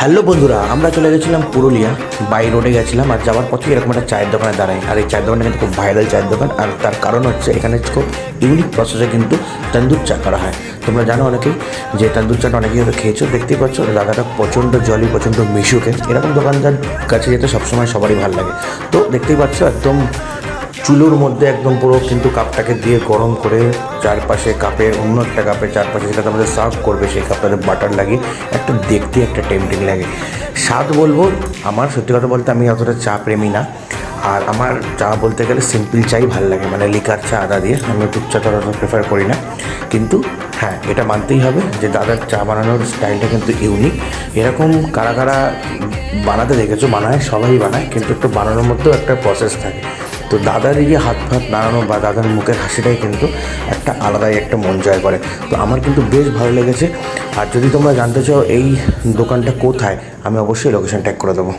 Hello বন্ধুরা, আমরা চলে গেছিলাম পুরুলিয়া। বাই রোডে গেছিলাম আর যাওয়ার পথে এরকম একটা চায়ের দোকানে দাঁড়াই। আর এই চায়ের দোকানটা কিন্তু খুব ভাইরাল চায়ের দোকান। আর তার কারণ হচ্ছে এখানে খুব ইউনিক প্রসেসে কিন্তু তন্দুর চা করা হয়। তোমরা জানো অনেকেই যে তন্দুর চাটা অনেকেই হয়তো খেয়েছো। দেখতেই পাচ্ছ দাদাটা প্রচণ্ড জলি, প্রচণ্ড মিশুকে। এরকম দোকানদার কাছে যেতে সবসময় সবারই ভালো লাগে। তো দেখতেই পাচ্ছ একদম চুলোর মধ্যে একদম পুরো কিন্তু কাপটাকে দিয়ে গরম করে চারপাশে কাপের অন্য একটা কাপের চারপাশে যেটা আমাদের সার্ভ করবে সেই কাপটাতে বাটার লাগিয়ে একটা দেখতে একটা টেম্পটিং লাগে। স্বাদ বলবো, আমার সত্যি কথা বলতে আমি অতটা চা প্রেমী না। আর আমার চা বলতে গেলে সিম্পল চাই ভালো লাগে, মানে লিকার চা আদা দিয়ে। আমি দুধ চা তত প্রেফার করি না। কিন্তু হ্যাঁ, এটা মানতেই হবে যে দাদার চা বানানোর স্টাইলটা কিন্তু ইউনিক। এরকম কারা কারা বানাতে দেখেছো, বানায় সবাই বানায়, কিন্তু একটু বানানোর মধ্যেও একটা প্রসেস থাকে। তো দাদার এই যে হাত ফাত নাড়ানো বা দাদার মুখের হাসিটাই কিন্তু একটা আলাদাই একটা মন জয় করে। তো আমার কিন্তু বেশ ভালো লেগেছে। আর যদি তোমরা জানতে চাও এই দোকানটা কোথায়, আমি অবশ্যই লোকেশন ট্যাগ করে দেবো।